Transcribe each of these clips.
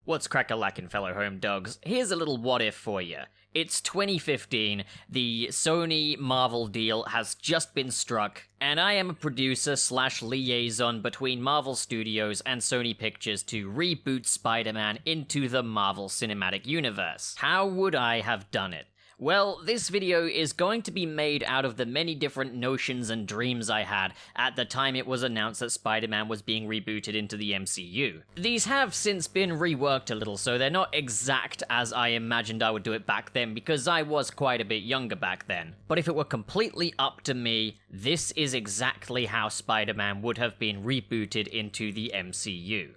What's crack-a-lackin', fellow home dogs? Here's a little what-if for you. It's 2015, the Sony-Marvel deal has just been struck, and I am a producer/liaison between Marvel Studios and Sony Pictures to reboot Spider-Man into the Marvel Cinematic Universe. How would I have done it? Well, this video is going to be made out of the many different notions and dreams I had at the time it was announced that Spider-Man was being rebooted into the MCU. These have since been reworked a little, so they're not exact as I imagined I would do it back then, because I was quite a bit younger back then. But if it were completely up to me, this is exactly how Spider-Man would have been rebooted into the MCU.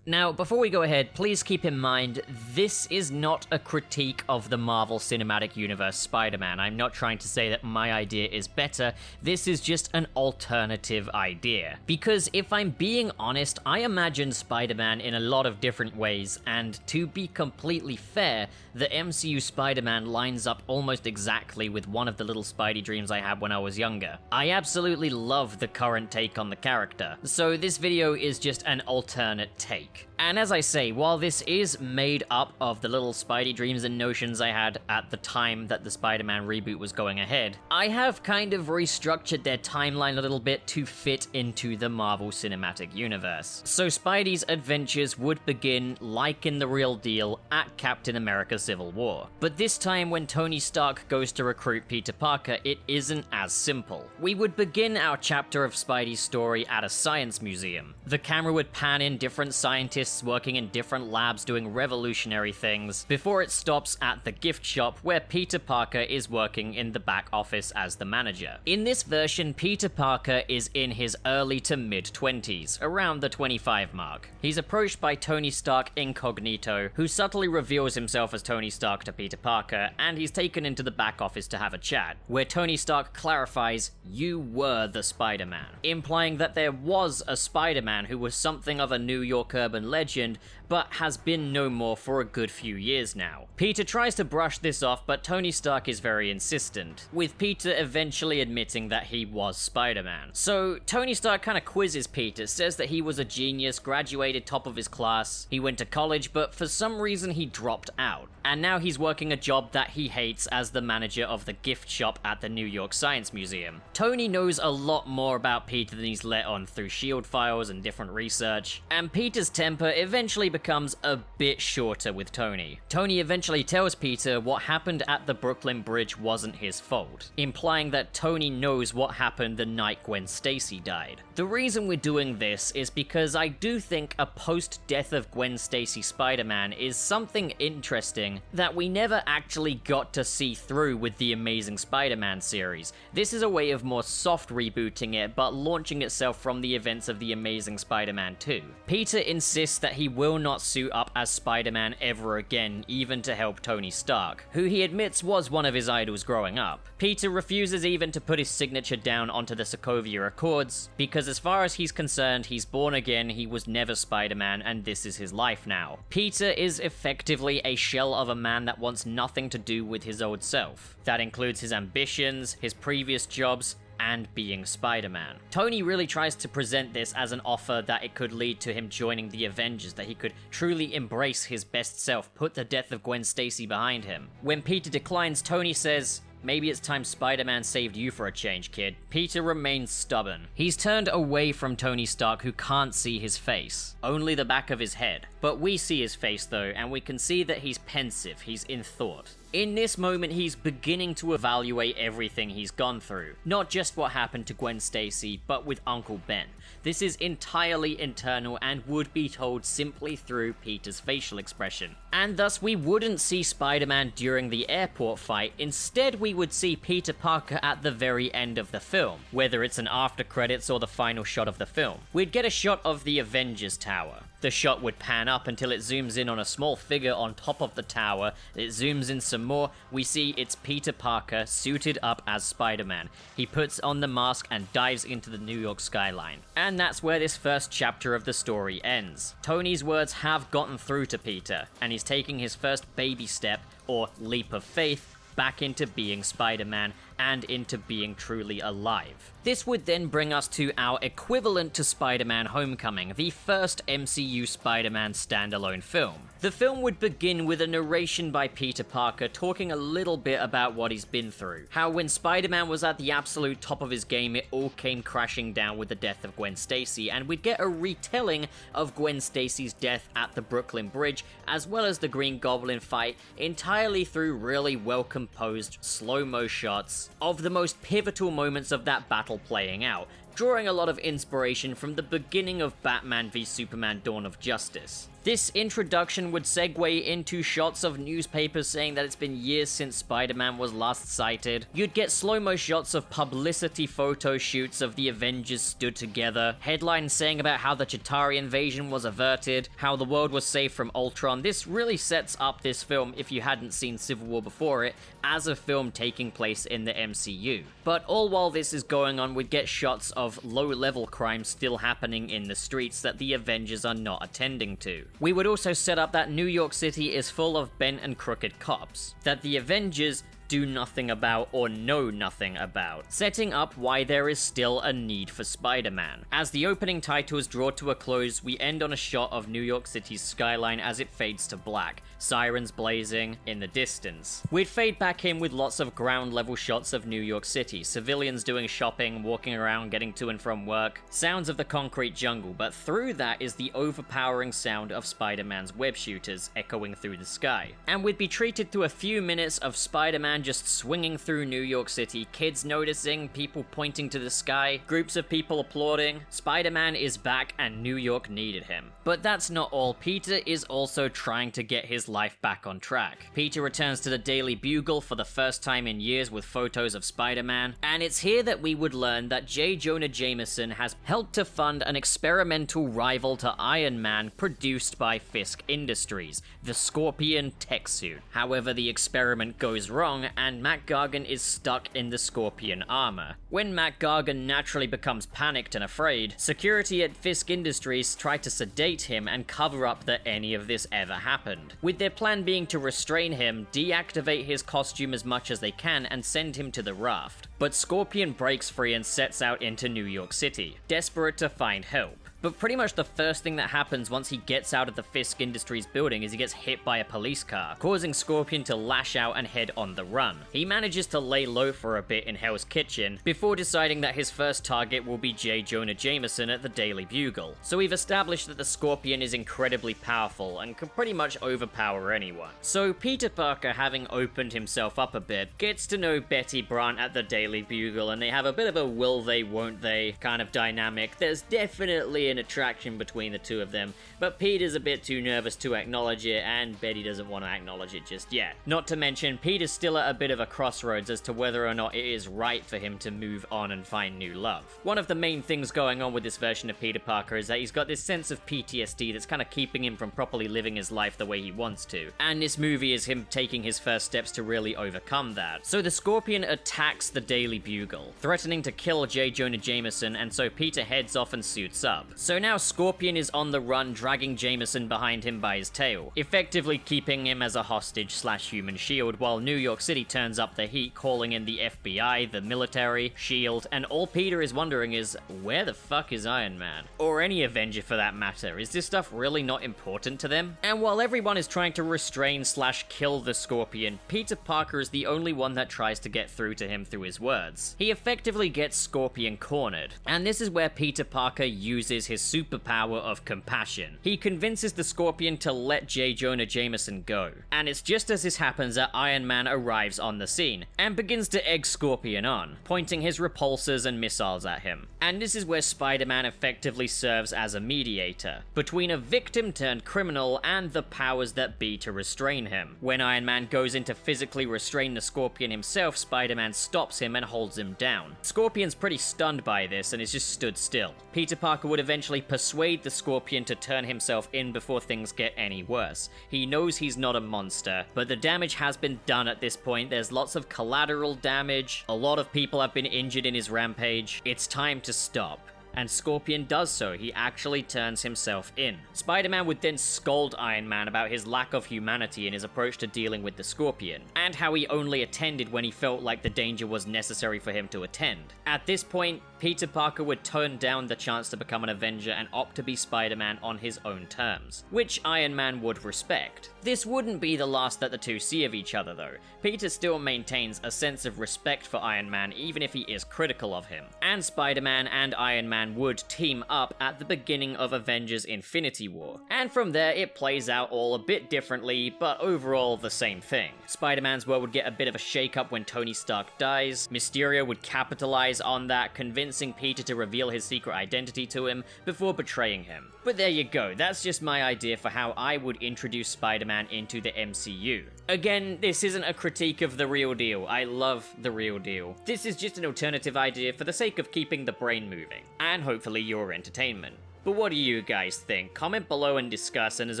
Now, before we go ahead, please keep in mind, this is not a critique of the Marvel Cinematic Universe Spider-Man. I'm not trying to say that my idea is better, this is just an alternative idea. Because if I'm being honest, I imagine Spider-Man in a lot of different ways, and to be completely fair, the MCU Spider-Man lines up almost exactly with one of the little Spidey dreams I had when I was younger. I absolutely love the current take on the character, so this video is just an alternate take. And as I say, while this is made up of the little Spidey dreams and notions I had at the time that the Spider-Man reboot was going ahead, I have kind of restructured their timeline a little bit to fit into the Marvel Cinematic Universe. So Spidey's adventures would begin, like in the real deal, at Captain America Civil War. But this time when Tony Stark goes to recruit Peter Parker, it isn't as simple. We would begin our chapter of Spidey's story at a science museum. The camera would pan in different scientists working in different labs doing revolutionary things, before it stops at the gift shop where Peter Parker is working in the back office as the manager. In this version, Peter Parker is in his early to mid-20s, around the 25 mark. He's approached by Tony Stark incognito, who subtly reveals himself as Tony Stark to Peter Parker, and he's taken into the back office to have a chat, where Tony Stark clarifies, "You were the Spider-Man," implying that there was a Spider-Man who was something of a New York urban legend, but has been no more for a good few years now. Peter tries to brush this off, but Tony Stark is very insistent, with Peter eventually admitting that he was Spider-Man. So Tony Stark kind of quizzes Peter, says that he was a genius, graduated top of his class, he went to college, but for some reason he dropped out. And now he's working a job that he hates as the manager of the gift shop at the New York Science Museum. Tony knows a lot more about Peter than he's let on through SHIELD files and different research, and Peter's temper eventually becomes a bit shorter with Tony. Tony eventually tells Peter what happened at the Brooklyn Bridge wasn't his fault, implying that Tony knows what happened the night Gwen Stacy died. The reason we're doing this is because I do think a post-death of Gwen Stacy Spider-Man is something interesting that we never actually got to see through with the Amazing Spider-Man series. This is a way of more soft rebooting it, but launching itself from the events of the Amazing Spider-Man 2. Peter insists that he will not suit up as Spider-Man ever again, even to help Tony Stark, who he admits was one of his idols growing up. Peter refuses even to put his signature down onto the Sokovia Accords, because as far as he's concerned, he's born again, he was never Spider-Man, and this is his life now. Peter is effectively a shell of a man that wants nothing to do with his old self. That includes his ambitions, his previous jobs, and being Spider-Man. Tony really tries to present this as an offer that it could lead to him joining the Avengers, that he could truly embrace his best self, put the death of Gwen Stacy behind him. When Peter declines, Tony says, "Maybe it's time Spider-Man saved you for a change, kid." Peter remains stubborn. He's turned away from Tony Stark, who can't see his face, only the back of his head. But we see his face though, and we can see that he's pensive, he's in thought. In this moment, he's beginning to evaluate everything he's gone through. Not just what happened to Gwen Stacy, but with Uncle Ben. This is entirely internal and would be told simply through Peter's facial expression. And thus, we wouldn't see Spider-Man during the airport fight. Instead, we would see Peter Parker at the very end of the film, whether it's an after credits or the final shot of the film. We'd get a shot of the Avengers Tower. The shot would pan up until it zooms in on a small figure on top of the tower. It zooms in some more. We see it's Peter Parker suited up as Spider-Man. He puts on the mask and dives into the New York skyline. And that's where this first chapter of the story ends. Tony's words have gotten through to Peter, and he's taking his first baby step, or leap of faith, back into being Spider-Man and into being truly alive. This would then bring us to our equivalent to Spider-Man Homecoming, the first MCU Spider-Man standalone film. The film would begin with a narration by Peter Parker talking a little bit about what he's been through. How when Spider-Man was at the absolute top of his game, it all came crashing down with the death of Gwen Stacy, and we'd get a retelling of Gwen Stacy's death at the Brooklyn Bridge, as well as the Green Goblin fight, entirely through really well-composed slow-mo shots of the most pivotal moments of that battle playing out, drawing a lot of inspiration from the beginning of Batman v Superman: Dawn of Justice. This introduction would segue into shots of newspapers saying that it's been years since Spider-Man was last sighted. You'd get slow-mo shots of publicity photo shoots of the Avengers stood together, headlines saying about how the Chitauri invasion was averted, how the world was safe from Ultron. This really sets up this film, if you hadn't seen Civil War before it, as a film taking place in the MCU. But all while this is going on, we'd get shots of low-level crime still happening in the streets that the Avengers are not attending to. We would also set up that New York City is full of bent and crooked cops, that the Avengers do nothing about or know nothing about, setting up why there is still a need for Spider-Man. As the opening titles draw to a close, we end on a shot of New York City's skyline as it fades to black, sirens blazing in the distance. We'd fade back in with lots of ground level shots of New York City, civilians doing shopping, walking around, getting to and from work, sounds of the concrete jungle, but through that is the overpowering sound of Spider-Man's web shooters echoing through the sky. And we'd be treated to a few minutes of Spider-Man just swinging through New York City, kids noticing, people pointing to the sky, groups of people applauding. Spider-Man is back and New York needed him. But that's not all. Peter is also trying to get his life back on track. Peter returns to the Daily Bugle for the first time in years with photos of Spider-Man, and it's here that we would learn that J. Jonah Jameson has helped to fund an experimental rival to Iron Man produced by Fisk Industries, the Scorpion tech suit. However, the experiment goes wrong, and Mac Gargan is stuck in the Scorpion armor. When Mac Gargan naturally becomes panicked and afraid, security at Fisk Industries try to sedate him and cover up that any of this ever happened, with their plan being to restrain him, deactivate his costume as much as they can, and send him to the raft. But Scorpion breaks free and sets out into New York City, desperate to find help. But pretty much the first thing that happens once he gets out of the Fisk Industries building is he gets hit by a police car, causing Scorpion to lash out and head on the run. He manages to lay low for a bit in Hell's Kitchen, before deciding that his first target will be J. Jonah Jameson at the Daily Bugle. So we've established that the Scorpion is incredibly powerful and can pretty much overpower anyone. So Peter Parker, having opened himself up a bit, gets to know Betty Brant at the Daily Bugle, and they have a bit of a will they, won't they kind of dynamic. There's definitely an attraction between the two of them, but Peter's a bit too nervous to acknowledge it, and Betty doesn't want to acknowledge it just yet. Not to mention, Peter's still at a bit of a crossroads as to whether or not it is right for him to move on and find new love. One of the main things going on with this version of Peter Parker is that he's got this sense of PTSD that's kind of keeping him from properly living his life the way he wants to, and this movie is him taking his first steps to really overcome that. So the Scorpion attacks the Daily Bugle, threatening to kill J. Jonah Jameson, and so Peter heads off and suits up. So now Scorpion is on the run, dragging Jameson behind him by his tail, effectively keeping him as a hostage/human shield, while New York City turns up the heat, calling in the FBI, the military, S.H.I.E.L.D., and all Peter is wondering is, where the fuck is Iron Man? Or any Avenger for that matter. Is this stuff really not important to them? And while everyone is trying to restrain/kill the Scorpion, Peter Parker is the only one that tries to get through to him through his words. He effectively gets Scorpion cornered, and this is where Peter Parker uses his superpower of compassion. He convinces the Scorpion to let J. Jonah Jameson go, and it's just as this happens that Iron Man arrives on the scene, and begins to egg Scorpion on, pointing his repulsors and missiles at him. And this is where Spider-Man effectively serves as a mediator, between a victim turned criminal and the powers that be to restrain him. When Iron Man goes in to physically restrain the Scorpion himself, Spider-Man stops him and holds him down. Scorpion's pretty stunned by this and is just stood still. Peter Parker would eventually persuade the Scorpion to turn himself in before things get any worse. He knows he's not a monster, but the damage has been done at this point. There's lots of collateral damage. A lot of people have been injured in his rampage. It's time to stop. and Scorpion does so. He actually turns himself in. Spider-Man would then scold Iron Man about his lack of humanity in his approach to dealing with the Scorpion, and how he only attended when he felt like the danger was necessary for him to attend. At this point, Peter Parker would turn down the chance to become an Avenger and opt to be Spider-Man on his own terms, which Iron Man would respect. This wouldn't be the last that the two see of each other though. Peter still maintains a sense of respect for Iron Man even if he is critical of him, and Spider-Man and Iron Man would team up at the beginning of Avengers Infinity War, and from there it plays out all a bit differently, but overall the same thing. Spider-Man's world would get a bit of a shake-up when Tony Stark dies. Mysterio would capitalize on that, convincing Peter to reveal his secret identity to him before betraying him. But there you go, that's just my idea for how I would introduce Spider-Man into the MCU. Again, this isn't a critique of the real deal. I love the real deal. This is just an alternative idea for the sake of keeping the brain moving, and hopefully your entertainment. But what do you guys think? Comment below and discuss, and as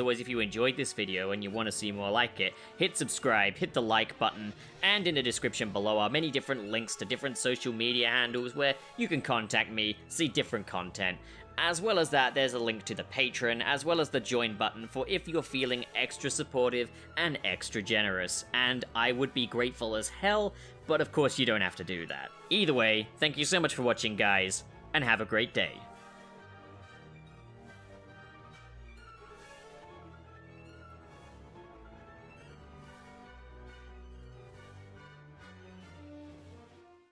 always, if you enjoyed this video and you want to see more like it, hit subscribe, hit the like button, and in the description below are many different links to different social media handles where you can contact me, see different content. As well as that, there's a link to the Patreon, as well as the join button for if you're feeling extra supportive and extra generous, and I would be grateful as hell, but of course you don't have to do that. Either way, thank you so much for watching guys, and have a great day.